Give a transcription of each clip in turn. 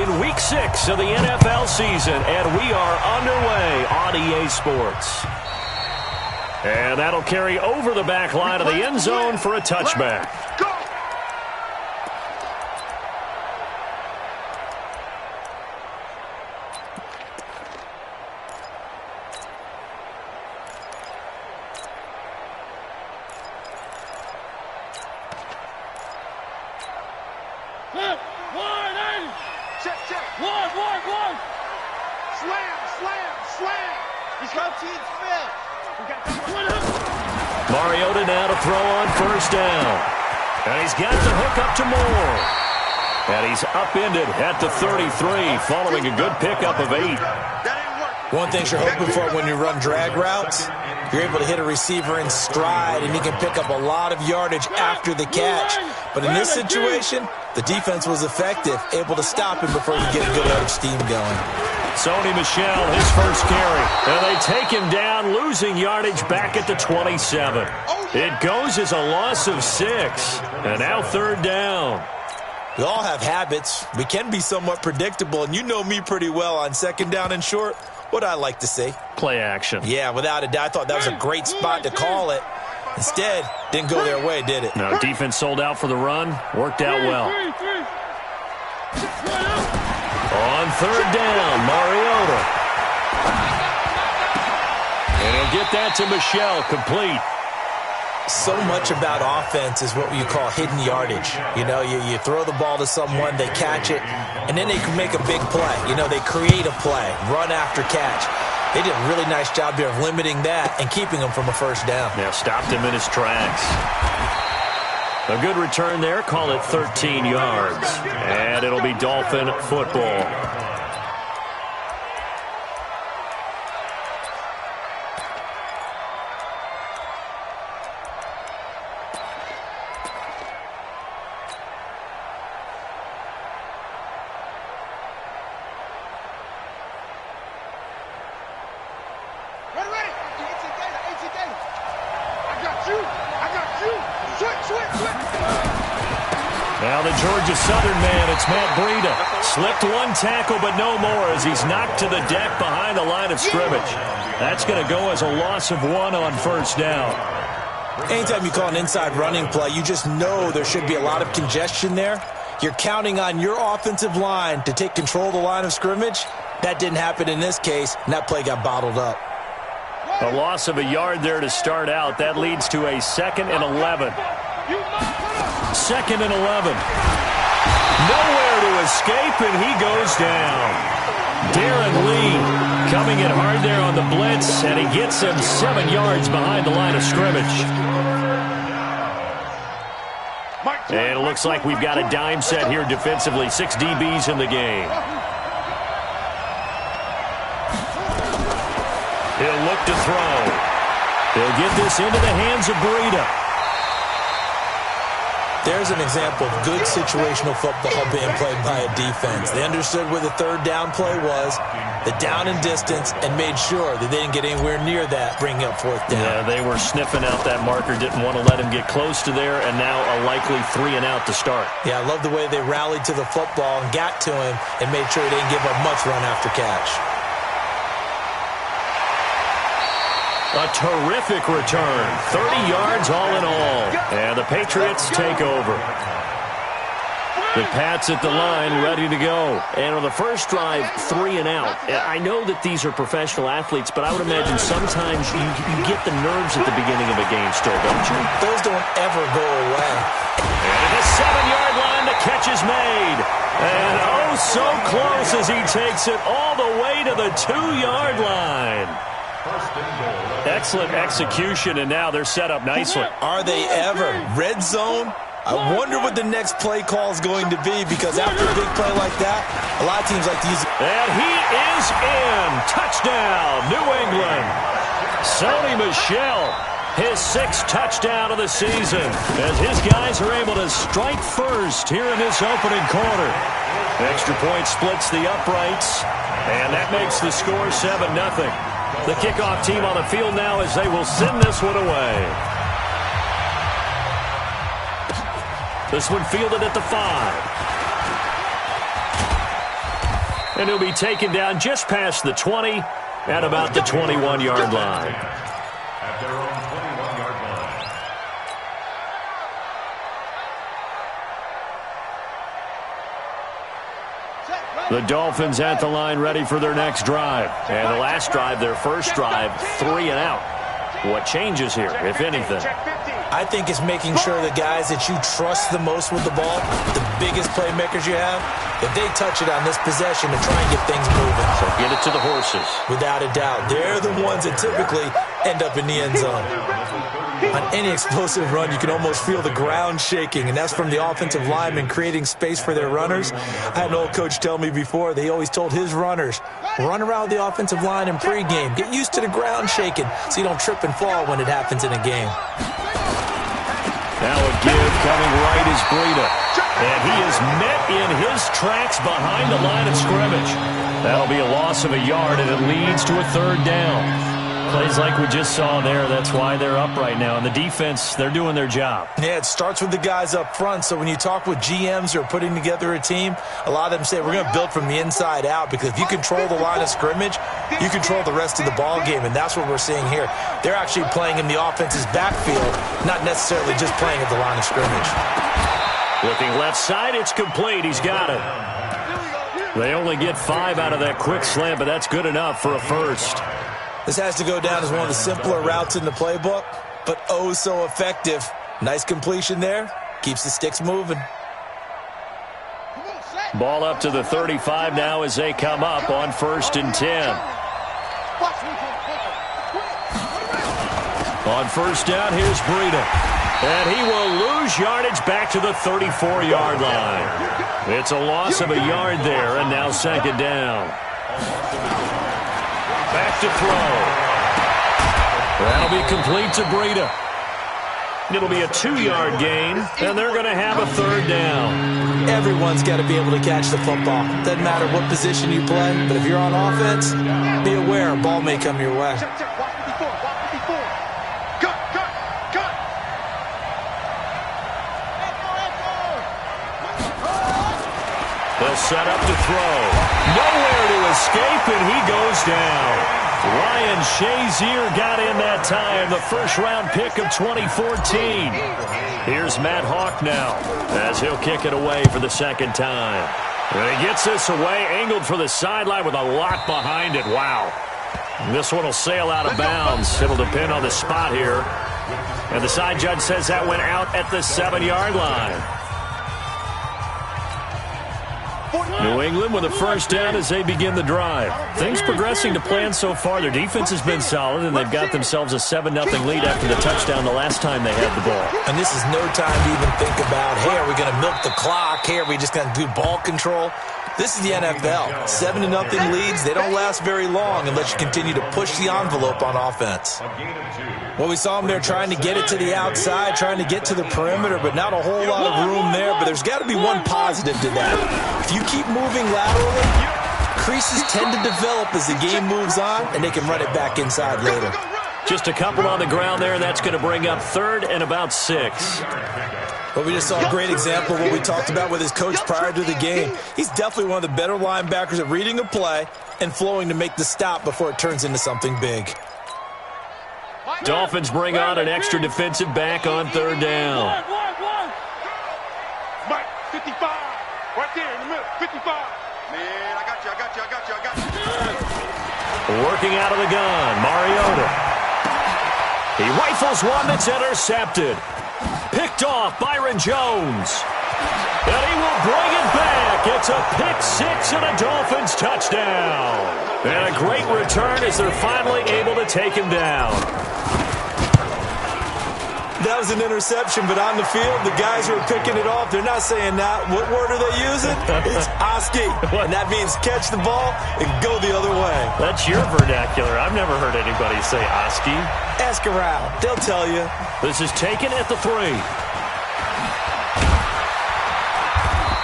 in Week 6 of the NFL season, and we are underway on EA Sports. And that'll carry over the back line of the end zone for a touchback. Mariota now to throw on first down. And he's got the hook up to Moore. And he's upended at the 33 following a good pickup of 8. One thing you're hoping for when you run drag routes, you're able to hit a receiver in stride and he can pick up a lot of yardage after the catch. But in this situation, the defense was effective, able to stop him before he could get a good head of steam going. Sony Michel, his first carry. And they take him down, losing yardage back at the 27. It goes as a loss of 6. And now third down. We all have habits. We can be somewhat predictable, and you know me pretty well on second down and short. What I like to say? Play action. Yeah, without a doubt. I thought that was a great spot to call it. Instead, didn't go their way, did it? No, defense sold out for the run. Worked out well. On third down, Mariota. And he'll get that to Michel, complete. So much about offense is what you call hidden yardage. You know, you throw the ball to someone, they catch it, and then they can make a big play. You know, they create a play, run after catch. They did a really nice job here of limiting that and keeping him from a first down. Yeah, stopped him in his tracks. A good return there, call it 13 yards. And it'll be Dolphin football. Now the Georgia Southern man, it's Matt Breida. Slipped one tackle, but no more as he's knocked to the deck behind the line of scrimmage. That's going to go as a loss of 1 on first down. Anytime you call an inside running play, you just know there should be a lot of congestion there. You're counting on your offensive line to take control of the line of scrimmage. That didn't happen in this case, and that play got bottled up. A loss of a yard there to start out. That leads to a 2nd and 11. 2nd and 11. Nowhere to escape, and he goes down. Darren Lee coming in hard there on the blitz, and he gets him 7 yards behind the line of scrimmage. And it looks like we've got a dime set here defensively. 6 DBs in the game. He'll look to throw. He'll get this into the hands of Breida. There's an example of good situational football being played by a defense. They understood where the third down play was, the down and distance, and made sure that they didn't get anywhere near that, bringing up fourth down. Yeah, they were sniffing out that marker, didn't want to let him get close to there, and now a likely 3 and out to start. Yeah, I love the way they rallied to the football and got to him and made sure he didn't give up much run after catch. A terrific return. 30 yards all in all. And the Patriots take over. The Pats at the line, ready to go. And on the first drive, 3 and out. I know that these are professional athletes, but I would imagine sometimes you get the nerves at the beginning of a game still, don't you? Those don't ever go away. And at the 7-yard line, the catch is made. And oh, so close as he takes it all the way to the 2-yard line. Excellent execution, and now they're set up nicely. Are they ever? Red zone? I wonder what the next play call is going to be, because after a big play like that, a lot of teams like to use it. And he is in. Touchdown, New England. Sony Michel, his 6th touchdown of the season, as his guys are able to strike first here in this opening quarter. Extra point splits the uprights, and that makes the score 7-0. The kickoff team on the field now as they will send this one away. This one fielded at the 5. And he'll be taken down just past the 20 at about the 21-yard line. At their own 21-yard line. The Dolphins at the line ready for their next drive. And the last drive, their first drive, 3 and out. What changes here, if anything? I think it's making sure the guys that you trust the most with the ball, the biggest playmakers you have, that they touch it on this possession to try and get things moving. So get it to the horses. Without a doubt. They're the ones that typically end up in the end zone. On any explosive run, you can almost feel the ground shaking, and that's from the offensive linemen creating space for their runners. I had an old coach tell me before, they always told his runners, run around the offensive line in pregame. Get used to the ground shaking so you don't trip and fall when it happens in a game. Now a give coming right is Breida. And he is met in his tracks behind the line of scrimmage. That'll be a loss of a yard, and it leads to a third down. Plays like we just saw there. That's why they're up right now. And the defense, they're doing their job. Yeah, it starts with the guys up front. So when you talk with GMs who are putting together a team, a lot of them say we're going to build from the inside out, because if you control the line of scrimmage, you control the rest of the ball game, and that's what we're seeing here. They're actually playing in the offense's backfield, not necessarily just playing at the line of scrimmage. Looking left side, it's complete. He's got it. They only get 5 out of that quick slant, but that's good enough for a first. This has to go down as one of the simpler routes in the playbook, but oh so effective. Nice completion there. Keeps the sticks moving. Ball up to the 35 now as they come up on 1st and 10. On 1st down, here's Breida. And he will lose yardage back to the 34-yard line. It's a loss of a yard there, and now 2nd down. Back to throw. That'll be complete to Breida. It'll be a 2-yard gain, and they're going to have a 3rd down. Everyone's got to be able to catch the football. Doesn't matter what position you play, but if you're on offense, be aware a ball may come your way. They'll set up to throw. Nowhere to escape, and he goes down. Ryan Shazier got in that time, the first-round pick of 2014. Here's Matt Hawk now as he'll kick it away for the 2nd time. And he gets this away, angled for the sideline with a lot behind it. Wow. This one will sail out of bounds. It'll depend on the spot here. And the side judge says that went out at the 7-yard line. New England with a first down as they begin the drive. Things progressing to plan so far. Their defense has been solid, and they've got themselves a 7-0 lead after the touchdown the last time they had the ball. And this is no time to even think about, hey, are we going to milk the clock? Hey, are we just going to do ball control? This is the NFL. 7-0 leads, they don't last very long unless you continue to push the envelope on offense. Well, we saw them there trying to get it to the outside, trying to get to the perimeter, but not a whole lot of room there. But there's got to be one positive to that. If you keep moving laterally, creases tend to develop as the game moves on, and they can run it back inside later. Just a couple on the ground there, and that's going to bring up 3rd and about 6. But we just saw a great example of what we talked about with his coach prior to the game. He's definitely one of the better linebackers at reading a play and flowing to make the stop before it turns into something big. Dolphins bring on an extra defensive back on 3rd down. Mike, 55. Right there in the middle, 55. Man, I got you. Working out of the gun, Mariota. He rifles one that's intercepted. Picked off Byron Jones. And he will bring it back. It's a pick 6 and a Dolphins touchdown. And a great return as they're finally able to take him down. That was an interception, but on the field, the guys who are picking it off, they're not saying that. What word are they using? It's Oski. And that means catch the ball and go the other way. That's your vernacular. I've never heard anybody say Oski. Ask around. They'll tell you. This is taken at the 3.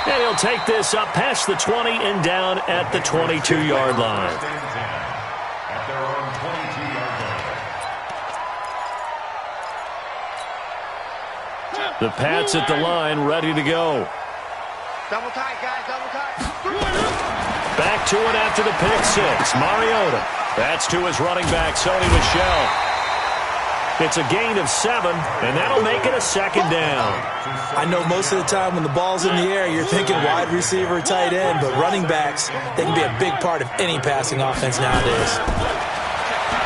And he'll take this up past the 20 and down at the 22-yard line. At their own 22-yard line. The Pats at the line, ready to go. Double tight, guys, double tight. Back to it after the pick six. Mariota. That's to his running back, Sony Michel. It's a gain of 7, and that'll make it a second down. I know most of the time when the ball's in the air, you're thinking wide receiver, tight end, but running backs, they can be a big part of any passing offense nowadays.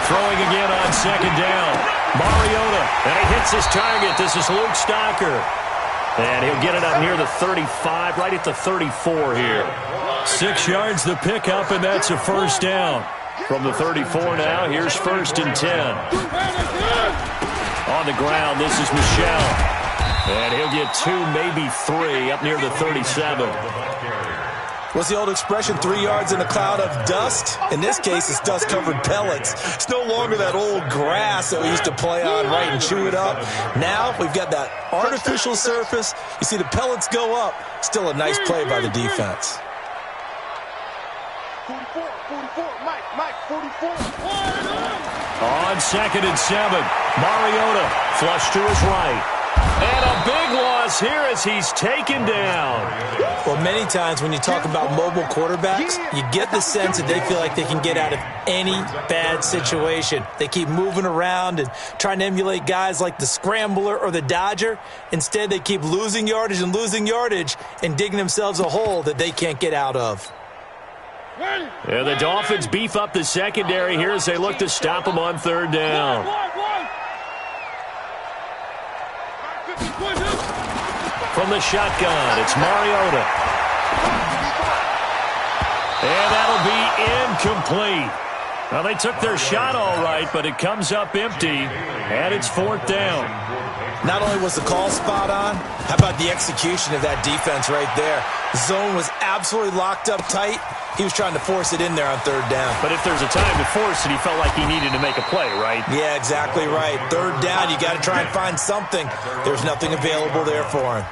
Throwing again on second down. Mariota, and he hits his target. This is Luke Stocker. And he'll get it up near the 35, right at the 34 here. 6 yards the pickup, and that's a first down. From the 34 now, here's 1st and 10. On the ground, this is Michel. And he'll get 2, maybe 3, up near the 37. What's the old expression, 3 yards in a cloud of dust? In this case, it's dust-covered pellets. It's no longer that old grass that we used to play on, right, and chew it up. Now we've got that artificial surface. You see the pellets go up. Still a nice play by the defense. 44, Mike, 44. On 2nd and 7, Mariota flush to his right. And a big loss here as he's taken down. Well, many times when you talk about mobile quarterbacks, you get the sense that they feel like they can get out of any bad situation. They keep moving around and trying to emulate guys like the Scrambler or the Dodger. Instead, they keep losing yardage and digging themselves a hole that they can't get out of. Yeah, the Dolphins beef up the secondary here as they look to stop him on 3rd down. From the shotgun, it's Mariota. And that'll be incomplete. Well, they took their shot all right, but it comes up empty, and it's 4th down. Not only was the call spot on, how about the execution of that defense right there? The zone was absolutely locked up tight. He was trying to force it in there on 3rd down. But if there's a time to force it, he felt like he needed to make a play, right? Yeah, exactly right. 3rd down, you got to try and find something. There's nothing available there for him.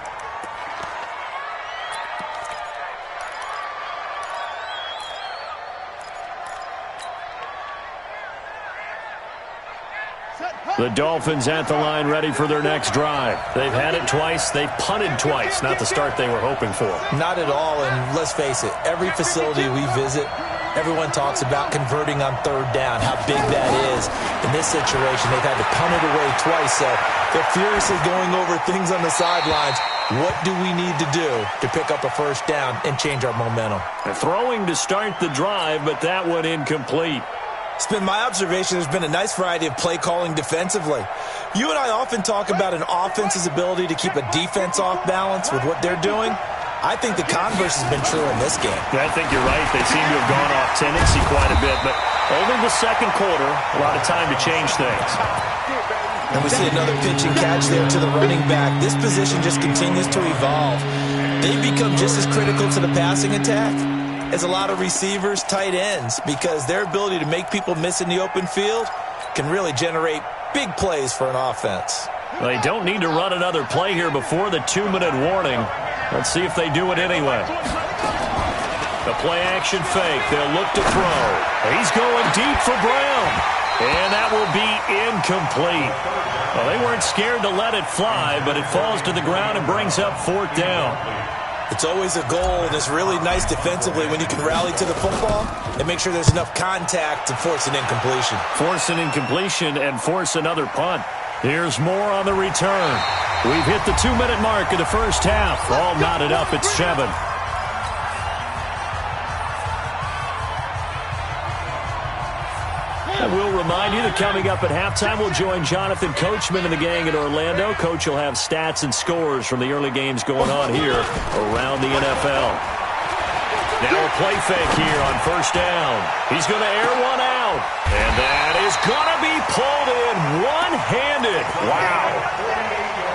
The Dolphins at the line ready for their next drive. They've had it twice. They've punted twice. Not the start they were hoping for. Not at all, and let's face it, every facility we visit, everyone talks about converting on 3rd down, how big that is. In this situation, they've had to punt it away twice, so they're furiously going over things on the sidelines. What do we need to do to pick up a 1st down and change our momentum? They're throwing to start the drive, but that one incomplete. It's been my observation there's been a nice variety of play calling defensively. You and I often talk about an offense's ability to keep a defense off balance with what they're doing. I think the converse has been true in this game. Yeah, I think you're right. They seem to have gone off tendency quite a bit, but only the 2nd quarter, a lot of time to change things. And we see another pitch and catch there to the running back. This position just continues to evolve. They've become just as critical to the passing attack as a lot of receivers, tight ends, because their ability to make people miss in the open field can really generate big plays for an offense. They don't need to run another play here before the 2-minute warning. Let's see if they do it anyway. The play-action fake. They'll look to throw. He's going deep for Brown. And that will be incomplete. Well, they weren't scared to let it fly, but it falls to the ground and brings up 4th down. It's always a goal, and it's really nice defensively when you can rally to the football and make sure there's enough contact to force an incompletion. Force an incompletion and force another punt. Here's more on the return. We've hit the 2-minute mark of the first half. All knotted up at 7. And we'll remind you that coming up at halftime, we'll join Jonathan Coachman and the gang in Orlando. Coach will have stats and scores from the early games going on here around the NFL. Now a play fake here on 1st down. He's going to air one out. And that is going to be pulled in one-handed. Wow.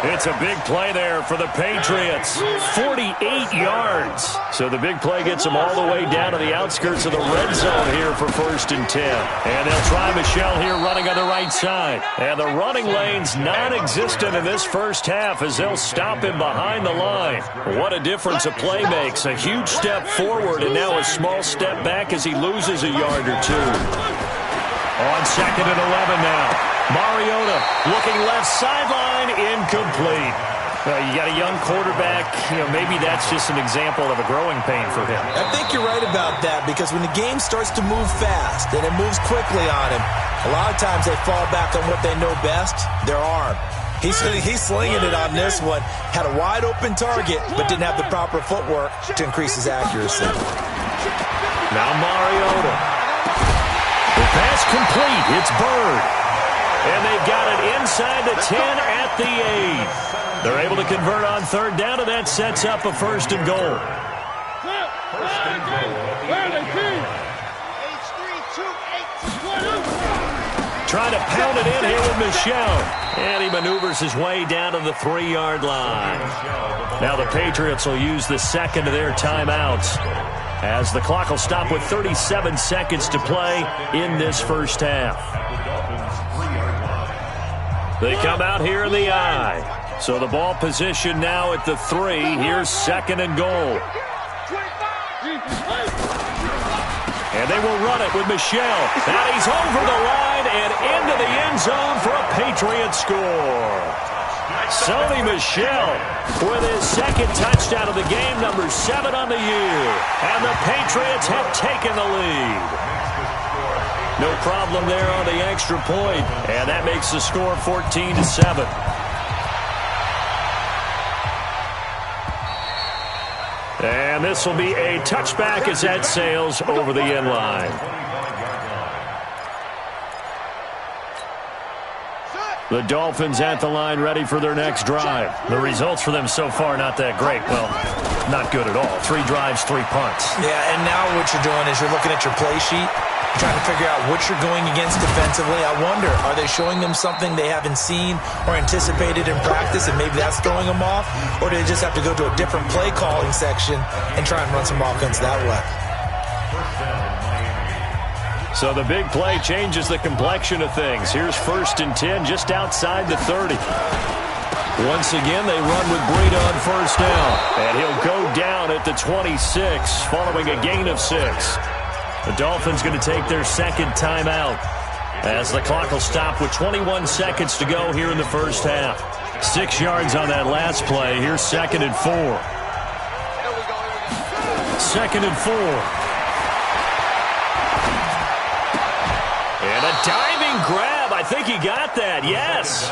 It's a big play there for the Patriots. 48 yards. So the big play gets them all the way down to the outskirts of the red zone here for 1st and 10. And they'll try Michel here running on the right side. And the running lane's non-existent in this first half as they'll stop him behind the line. What a difference a play makes. A huge step forward and now a small step back as he loses a yard or two. On 2nd and 11 now. Mariota looking left sideline, incomplete. You got a young quarterback. Maybe that's just an example of a growing pain for him. I think you're right about that because when the game starts to move fast and it moves quickly on him, a lot of times they fall back on what they know best, their arm. He's slinging it on this one. Had a wide open target, but didn't have the proper footwork to increase his accuracy. Now Mariota. The pass complete. It's Bird. And they've got it inside the 10 at the 8. They're able to convert on third down, and that sets up a first and goal. Trying to pound it in here with Michel. And he maneuvers his way down to the 3-yard line. Now the Patriots will use the second of their timeouts, as the clock will stop with 37 seconds to play in this first half. They come out here in the I. So the ball position now at the 3. Here's second and goal. And they will run it with Michel. And he's over the line and into the end zone for a Patriot score. Sony Michel with his second touchdown of the game, number 7 on the year. And the Patriots have taken the lead. No problem there on the extra point. And that makes the score 14-7. And this will be a touchback as that sails over the end line. The Dolphins at the line ready for their next drive. The results for them so far not that great. Well, not good at all. 3 drives, 3 punts. Yeah, and now what you're doing is you're looking at your play sheet, trying to figure out what you're going against defensively. I wonder, are they showing them something they haven't seen or anticipated in practice, and maybe that's throwing them off? Or do they just have to go to a different play calling section and try and run some offense that way? So the big play changes the complexion of things. Here's first and 10 just outside the 30. Once again, they run with Breida on first down. And he'll go down at the 26 following a gain of 6. The Dolphins going to take their second timeout as the clock will stop with 21 seconds to go here in the first half. 6 yards on that last play. Here's second and 4. Second and 4. And a diving grab. I think he got that. Yes.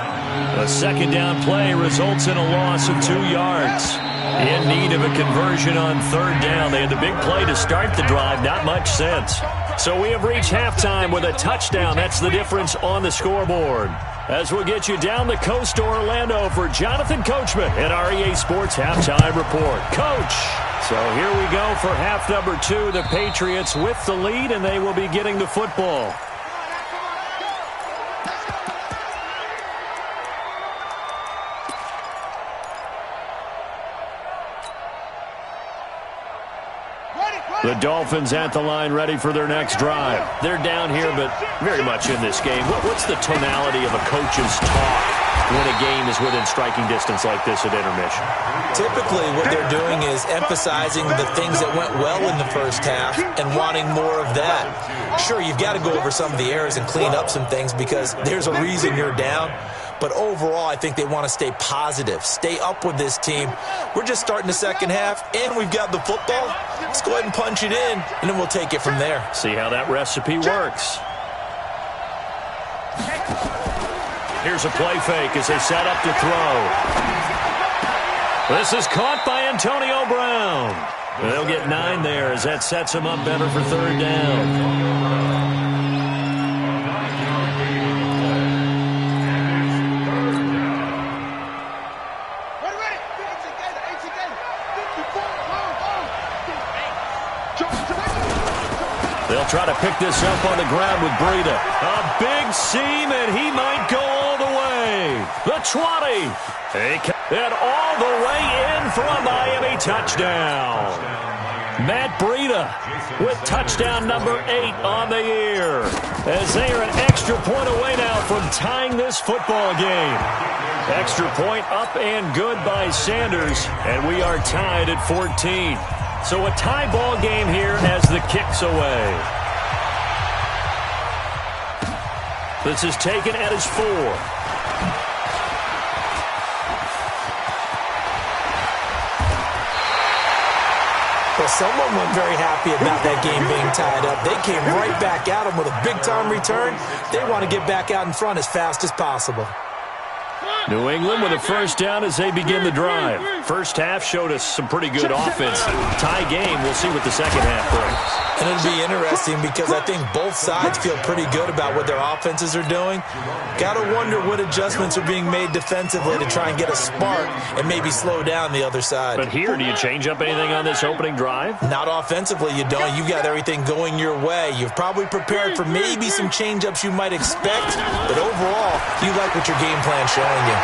A second down play results in a loss of 2 yards. In need of a conversion on third down. They had the big play to start the drive. Not much sense. So we have reached halftime with a touchdown. That's the difference on the scoreboard. As we'll get you down the coast to Orlando for Jonathan Coachman at our EA Sports Halftime Report. Coach. So here we go for half number 2. The Patriots with the lead, and they will be getting the football. The Dolphins at the line ready for their next drive. They're down here, but very much in this game. What's the tonality of a coach's talk when a game is within striking distance like this at intermission? Typically, what they're doing is emphasizing the things that went well in the first half and wanting more of that. Sure, you've got to go over some of the errors and clean up some things because there's a reason you're down. But overall, I think they want to stay positive, stay up with this team. We're just starting the second half, and we've got the football. Let's go ahead and punch it in, and then we'll take it from there. See how that recipe works. Here's a play fake as they set up to throw. This is caught by Antonio Brown. They'll get 9 there as that sets them up better for third down. They'll try to pick this up on the ground with Breida. A big seam, and he might go all the way. The 20. And all the way in for a Miami touchdown. Matt Breida with touchdown number 8 on the year. As they are an extra point away now from tying this football game. Extra point up and good by Sanders. And we are tied at 14. So a tie ball game here as the kick's away. This is taken at his 4. Well, someone wasn't very happy about that game being tied up. They came right back at him with a big-time return. They want to get back out in front as fast as possible. New England with a first down as they begin the drive. First half showed us some pretty good offense. Tie game. We'll see what the second half brings. And it'll be interesting because I think both sides feel pretty good about what their offenses are doing. Got to wonder what adjustments are being made defensively to try and get a spark and maybe slow down the other side. But here, do you change up anything on this opening drive? Not offensively, you don't. You've got everything going your way. You've probably prepared for maybe some change-ups you might expect, but overall, you like what your game plan's showing you.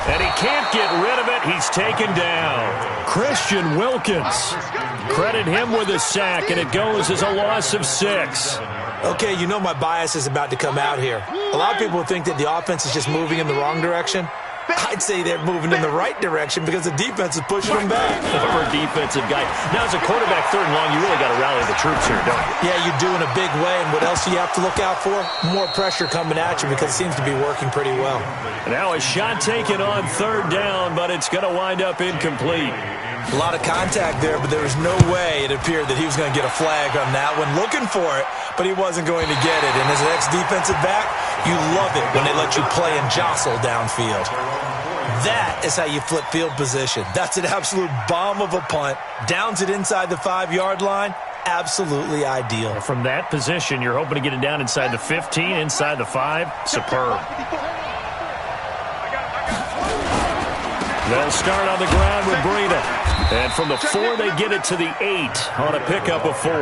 And he can't get rid of it. He's taken down. Christian Wilkins. Credit him with a sack, and it goes as a loss of 6. Okay, you know my bias is about to come out here. A lot of people think that the offense is just moving in the wrong direction. I'd say they're moving in the right direction because the defense is pushing them back. Former defensive guy. Now, as a quarterback, 3rd and long, you really got to rally the troops here, don't you? Yeah, you do in a big way. And what else do you have to look out for? More pressure coming at you because it seems to be working pretty well. Now a shot taken on 3rd down, but it's going to wind up incomplete. A lot of contact there, but there was no way it appeared that he was going to get a flag on that one. Looking for it, but he wasn't going to get it. And as an ex-defensive back, you love it when they let you play and jostle downfield. That is how you flip field position. That's an absolute bomb of a punt. Downs it inside the 5-yard line. Absolutely ideal. From that position, you're hoping to get it down inside the 15, inside the 5. Superb. They'll start on the ground with Breida. And from the 4, they get it to the 8 on a pickup of 4.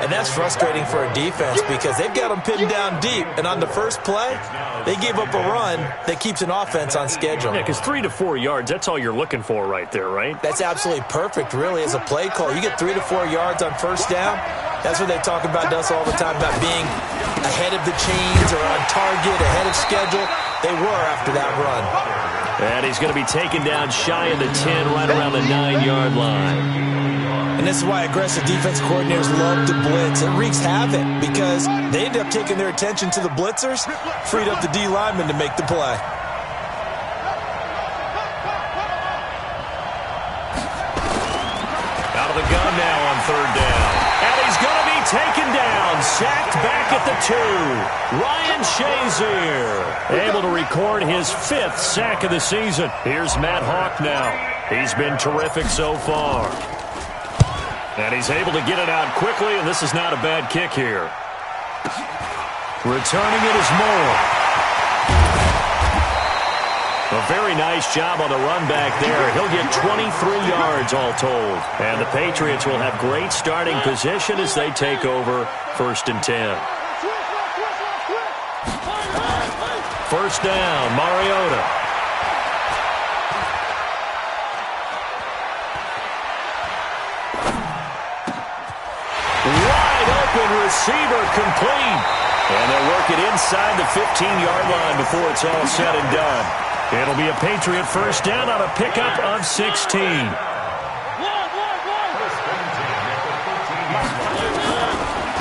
And that's frustrating for a defense because they've got them pinned down deep. And on the first play, they gave up a run that keeps an offense on schedule. Yeah, because 3 to 4 yards, that's all you're looking for right there, right? That's absolutely perfect, really, as a play call. You get 3 to 4 yards on first down. That's what they talk about to us all the time, about being ahead of the chains or on target, ahead of schedule. They were after that run. And he's going to be taken down shy of the 10, right around the 9-yard line. And this is why aggressive defense coordinators love to blitz. It wreaks havoc because they end up taking their attention to the blitzers, freed up the D lineman to make the play. Out of the gun now on 3rd down. And he's going to be taken down, sacked back at the 2. Ryan Shazier able to record his 5th sack of the season. Here's Matt Hawk now. He's been terrific so far. And he's able to get it out quickly, and this is not a bad kick here. Returning it is Moore. A very nice job on the run back there. He'll get 23 yards all told. And the Patriots will have great starting position as they take over 1st and 10. First down, Mariota. Receiver complete. And they'll work it inside the 15-yard line before it's all said and done. It'll be a Patriot first down on a pickup of 16.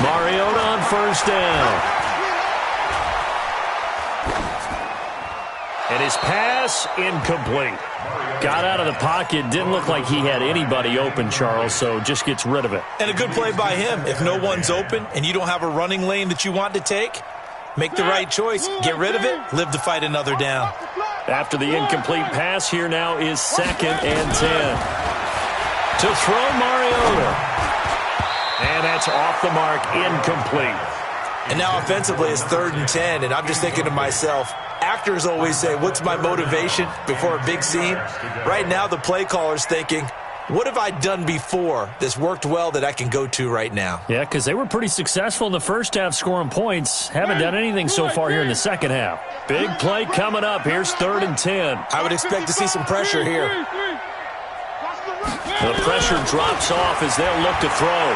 Mariota on first down. And his pass incomplete. Got out of the pocket. Didn't look like he had anybody open, Charles, so just gets rid of it. And a good play by him. If no one's open and you don't have a running lane that you want to take, make the right choice. Get rid of it. Live to fight another down. After the incomplete pass, here now is 2nd and 10. To throw Mariota. And that's off the mark, incomplete. And now offensively it's 3rd and 10, and I'm just thinking to myself, actors always say, what's my motivation before a big scene? Right now the play caller's thinking, what have I done before that's worked well that I can go to right now? Yeah, because they were pretty successful in the first half scoring points. Haven't done anything so far here in the second half. Big play coming up. Here's 3rd and 10. I would expect to see some pressure here. The pressure drops off as they'll look to throw.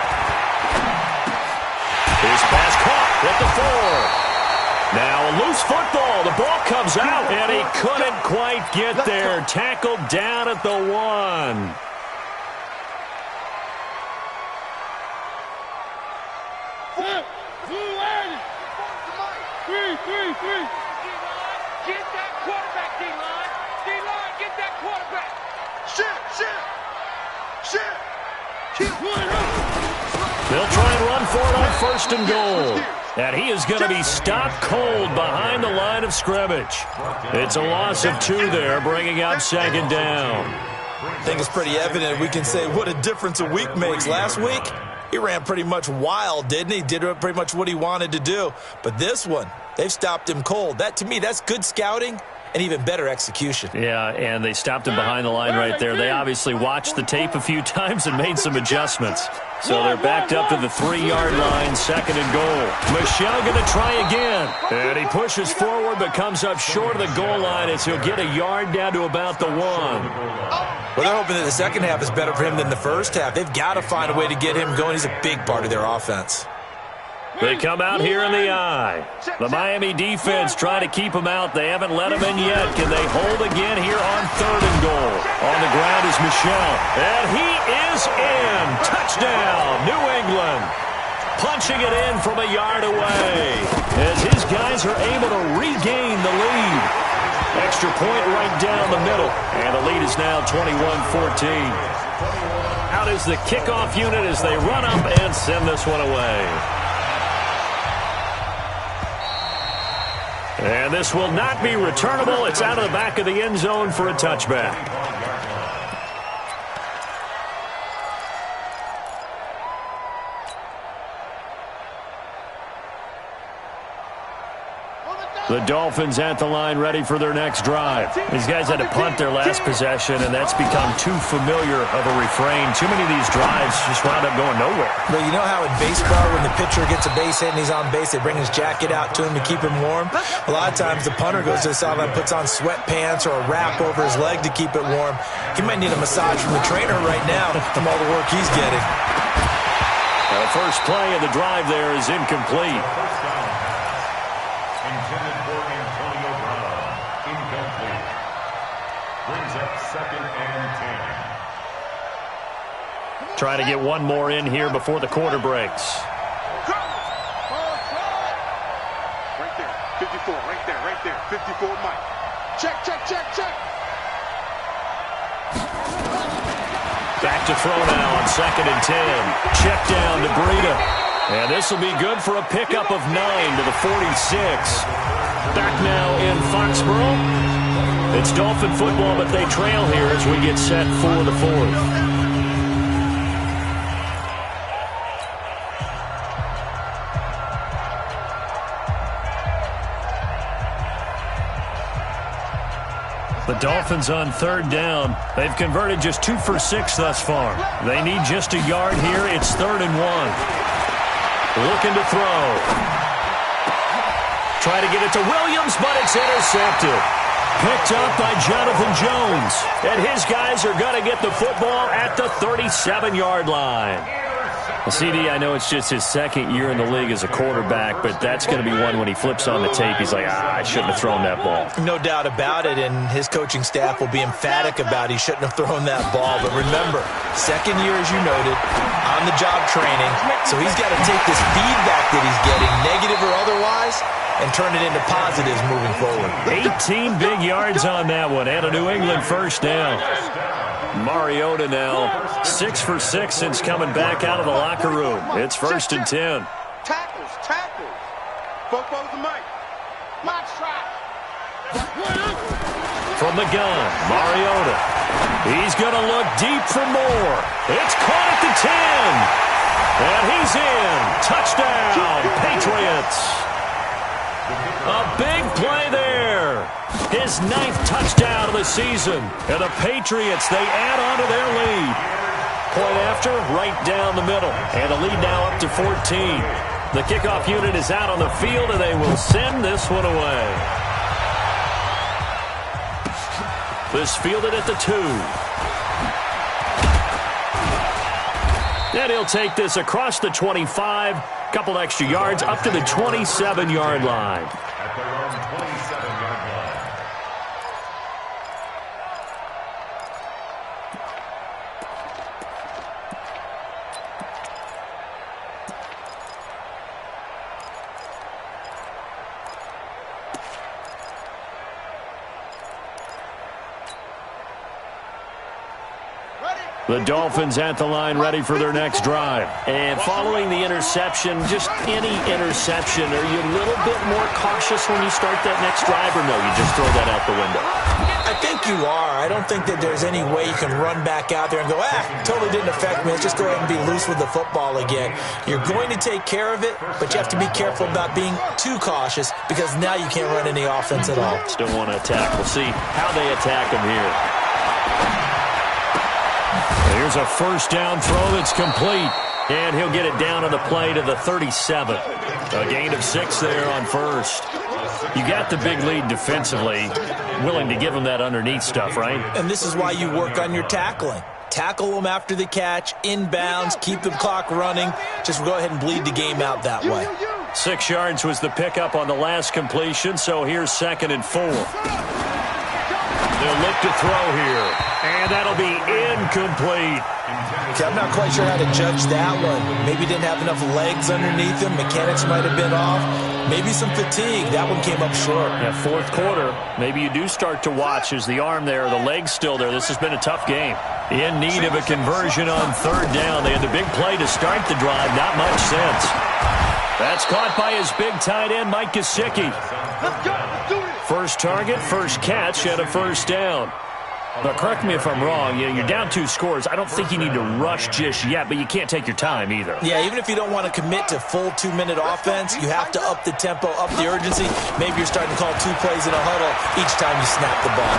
His pass caught at the 4. Now a loose football. The ball comes out, and he couldn't quite get there. Tackled down at the 1. Get that quarterback, D-line. D-line, get that quarterback. They'll try and run for it on 1st and goal. And he is going to be stopped cold behind the line of scrimmage. It's a loss of 2 there, bringing up 2nd down. I think it's pretty evident. We can say what a difference a week makes. Last week, he ran pretty much wild, didn't he? Did pretty much what he wanted to do. But this one, they've stopped him cold. That, to me, that's good scouting and even better execution. Yeah, and they stopped him behind the line right there. They obviously watched the tape a few times and made some adjustments. So they're backed up to the 3-yard line, 2nd and goal. Michel going to try again. And he pushes forward but comes up short of the goal line as he'll get a yard down to about the 1. Well, they're hoping that the second half is better for him than the first half. They've got to find a way to get him going. He's a big part of their offense. They come out here in the eye. The Miami defense trying to keep him out. They haven't let him in yet. Can they hold again here on 3rd and goal? On the ground is Michel. And he is in. Touchdown, New England. Punching it in from a yard away as his guys are able to regain the lead. Extra point right down the middle. And the lead is now 21-14. Out is the kickoff unit as they run up and send this one away. And this will not be returnable. It's out of the back of the end zone for a touchback. The Dolphins at the line ready for their next drive. These guys had to punt their last possession, and that's become too familiar of a refrain. Too many of these drives just wound up going nowhere. But you know how in baseball, when the pitcher gets a base hit and he's on base, they bring his jacket out to him to keep him warm? A lot of times the punter goes to the sideline, puts on sweatpants or a wrap over his leg to keep it warm. He might need a massage from the trainer right now from all the work he's getting. The first play of the drive there is incomplete. Intended for Antonio Brown. Incomplete. Brings up 2nd and 10. Trying to get one more in here before the quarter breaks. Right there. 54. Right there. Right there. 54, Mike. Check, check, check, check. Back to throw now on 2nd and 10. Check down to Breida. And this will be good for a pickup of 9 to the 46. Back now in Foxborough. It's Dolphin football, but they trail here as we get set for the 4th. The Dolphins on 3rd down. They've converted just 2 for 6 thus far. They need just a yard here. It's 3rd and 1. Looking to throw. Try to get it to Williams, but it's intercepted. Picked up by Jonathan Jones. And his guys are going to get the football at the 37-yard line. Well, CD, I know it's just his 2nd year in the league as a quarterback, but that's going to be one when he flips on the tape. He's like, I shouldn't have thrown that ball. No doubt about it, and his coaching staff will be emphatic about he shouldn't have thrown that ball. But remember, 2nd year, as you noted, on-the-job training, so he's got to take this feedback that he's getting, negative or otherwise, and turn it into positives moving forward. 18 big yards on that one, and a New England first down. Mariota now 6 for 6 since coming back out of the locker room. It's 1st and 10. Tackles, tackles. Football's the mic. Mock shot. From the gun, Mariota. He's going to look deep for more. It's caught at the 10. And he's in. Touchdown, Patriots. A big play there. His 9th touchdown of the season. And the Patriots, they add on to their lead. Point after, right down the middle. And the lead now up to 14. The kickoff unit is out on the field, and they will send this one away. This fielded at the 2. And he'll take this across the 25. Couple extra yards up to the 27-yard line. At their own 27-yard line. Ready? The Dolphins at the line ready for their next drive. And following the interception, just any interception, are you a little bit more cautious when you start that next drive, or no, you just throw that out the window? I think you are. I don't think that there's any way you can run back out there and go, totally didn't affect me. Let's just go ahead and be loose with the football again. You're going to take care of it, but you have to be careful about being too cautious because now you can't run any offense at all. Still want to attack. We'll see how they attack him here. Here's a first down throw that's complete. And he'll get it down on the play to the 37. A gain of 6 there on first. You got the big lead defensively. Willing to give him that underneath stuff, right? And this is why you work on your tackling. Tackle them after the catch, inbounds, keep the clock running. Just go ahead and bleed the game out that way. 6 yards was the pickup on the last completion, so here's 2nd and 4. They'll look to throw here, and that'll be incomplete. Okay, I'm not quite sure how to judge that one. Maybe didn't have enough legs underneath him. Mechanics might have been off. Maybe some fatigue. That one came up short. Yeah, 4th quarter. Maybe you do start to watch as the arm there, the leg's still there. This has been a tough game. In need of a conversion on 3rd down. They had the big play to start the drive. Not much sense. That's caught by his big tight end, Mike Gesicki. First target, first catch, and a first down. But correct me if I'm wrong, you're down 2 scores. I don't think you need to rush just yet, but you can't take your time either. Yeah, even if you don't want to commit to full 2-minute offense, you have to up the tempo, up the urgency. Maybe you're starting to call 2 plays in a huddle each time you snap the ball.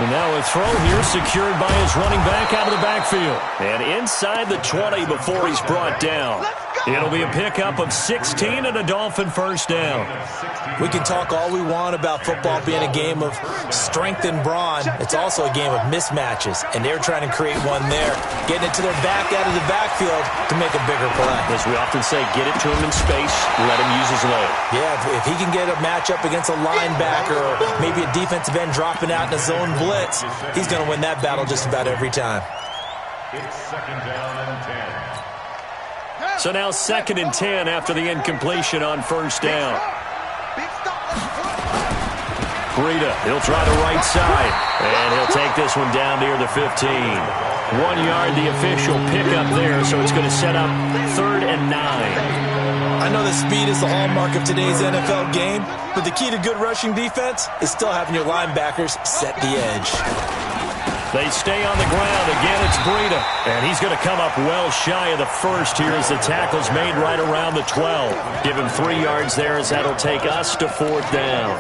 And now a throw here secured by his running back out of the backfield. And inside the 20 before he's brought down. It'll be a pickup of 16 and a Dolphin first down. We can talk all we want about football being a game of strength and brawn. It's also a game of mismatches, and they're trying to create one there, getting it to their back out of the backfield to make a bigger play. As we often say, get it to him in space, let him use his leg. Yeah, if he can get a matchup against a linebacker or maybe a defensive end dropping out in a zone blitz, he's going to win that battle just about every time. It's 2nd down and 10. So now 2nd and 10 after the incompletion on first down. Breida, he'll try the right side, and he'll take this one down near the 15. 1 yard, the official pickup there, so it's going to set up 3rd and 9. I know that speed is the hallmark of today's NFL game, but the key to good rushing defense is still having your linebackers set the edge. They stay on the ground. Again, it's Breida. And he's going to come up well shy of the first here as the tackle's made right around the 12. Give him 3 yards there as that'll take us to 4th down.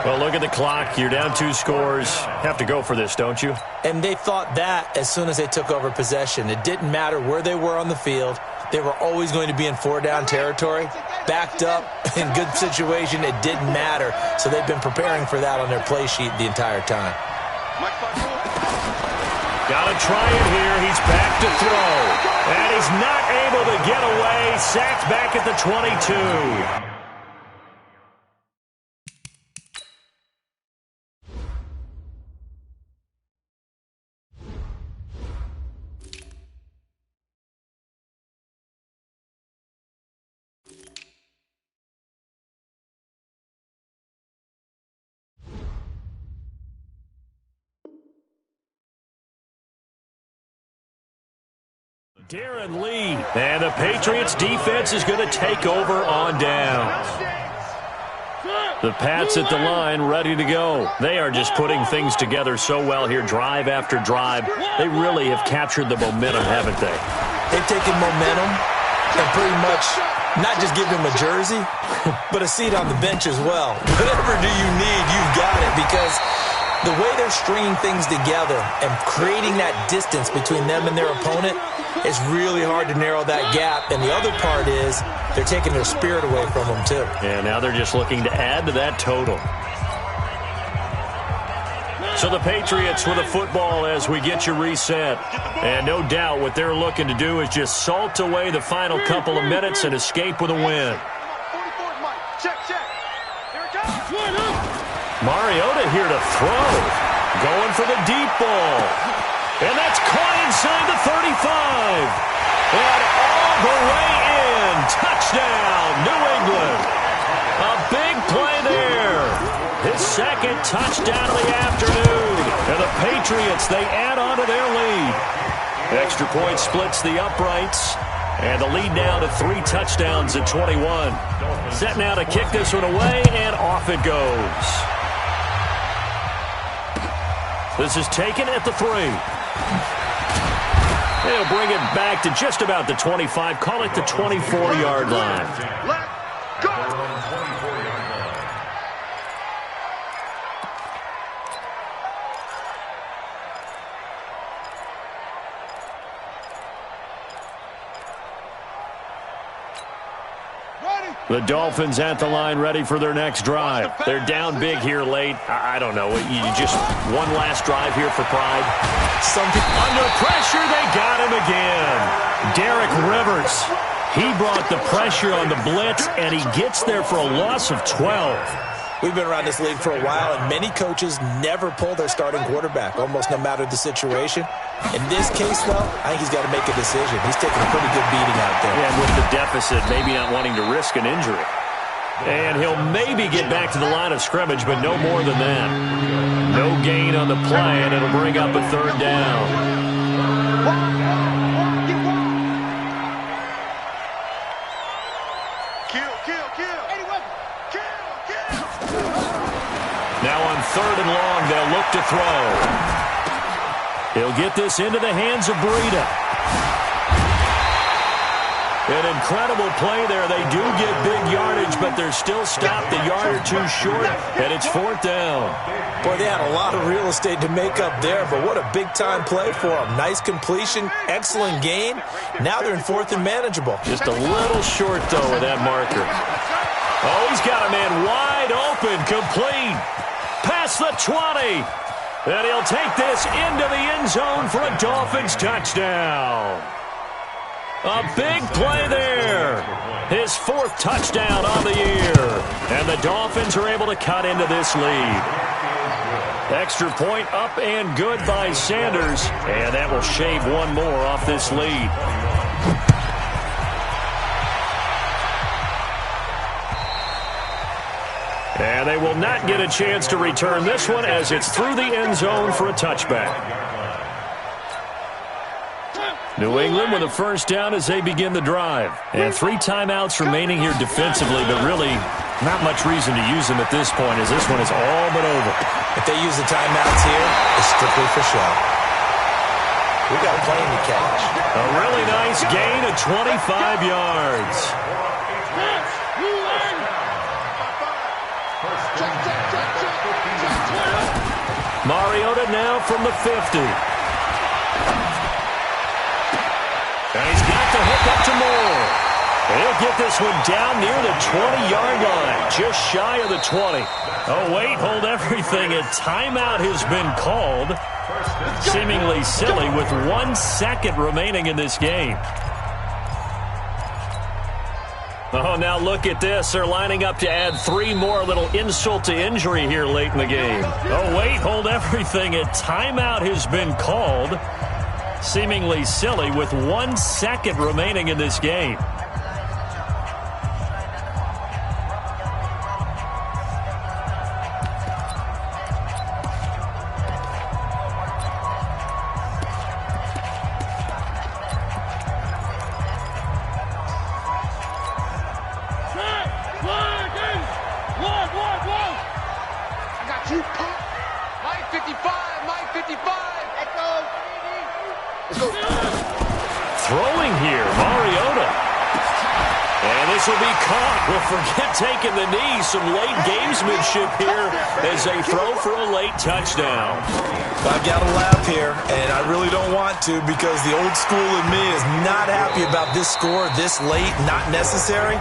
Well, look at the clock. You're down 2 scores. Have to go for this, don't you? And they thought that as soon as they took over possession. It didn't matter where they were on the field. They were always going to be in 4-down territory. Backed up, in good situation, it didn't matter. So they've been preparing for that on their play sheet the entire time. Got to try it here. He's back to throw. And he's not able to get away. Sacked back at the 22. Darren Lee, and the Patriots defense is going to take over on downs. The Pats at the line ready to go. They are just putting things together so well here, drive after drive. They really have captured the momentum, haven't they? They've taken momentum and pretty much not just give him a jersey, but a seat on the bench as well. Whatever do you need, you've got it, because the way they're stringing things together and creating that distance between them and their opponent, it's really hard to narrow that gap. And the other part is they're taking their spirit away from them, too. And now they're just looking to add to that total. So the Patriots with a football as we get you reset. And no doubt what they're looking to do is just salt away the final couple of minutes and escape with a win. Mariota here to throw. Going for the deep ball. And that's caught inside the 35. And all the way in. Touchdown, New England. A big play there. His 2nd touchdown of the afternoon. And the Patriots, they add on to their lead. Extra point splits the uprights. And the lead now to 3 touchdowns at 21. Set now to kick this one away, and off it goes. This is taken at the 3. They'll bring it back to just about the 25. Call it the 24-yard line. Let's go. The Dolphins at the line, ready for their next drive. They're down big here late. I don't know. You just one last drive here for pride. Under pressure, they got him again. Derek Rivers. He brought the pressure on the blitz, and he gets there for a loss of 12. We've been around this league for a while, and many coaches never pull their starting quarterback, almost no matter the situation. In this case, though, I think he's got to make a decision. He's taking a pretty good beating out there. Yeah, and with the deficit, maybe not wanting to risk an injury. And he'll maybe get back to the line of scrimmage, but no more than that. No gain on the play, and it'll bring up a 3rd down. Now on 3rd and long, they'll look to throw. He'll get this into the hands of Breida. An incredible play there. They do get big yardage, but they're still stopped a yard or 2 short, and it's 4th down. Boy, they had a lot of real estate to make up there, but what a big-time play for them. Nice completion, excellent gain. Now they're in 4th and manageable. Just a little short, though, with that marker. Oh, he's got a man wide open, complete. Past the 20. And he'll take this into the end zone for a Dolphins touchdown. A big play there. His 4th touchdown on the year. And the Dolphins are able to cut into this lead. Extra point up and good by Sanders. And that will shave 1 more off this lead. And they will not get a chance to return this one as it's through the end zone for a touchback. New England with a 1st down as they begin the drive. And 3 timeouts remaining here defensively, but really not much reason to use them at this point as this one is all but over. If they use the timeouts here, it's strictly for show. We got a plane to catch. A really nice gain of 25 yards. Mariota now from the 50. And he's got the hook up to Moore. And he'll get this one down near the 20-yard line, just shy of the 20. Oh, wait, hold everything. A timeout has been called. Seemingly silly with 1 second remaining in this game. Oh, now look at this. They're lining up to add 3 more, little insult to injury here late in the game. Oh, wait, hold everything. A timeout has been called. Seemingly silly with 1 second remaining in this game. Throwing here, Mariota. And this will be caught. Well, forget taking the knee. Some late gamesmanship here as they throw for a late touchdown. I've got to laugh here, and I really don't want to because the old school in me is not happy about this score this late, not necessary.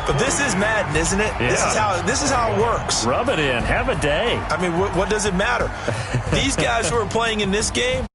But this is Madden, isn't it? Yeah. This is how it works. Rub it in. Have a day. I mean, what does it matter? These guys who are playing in this game,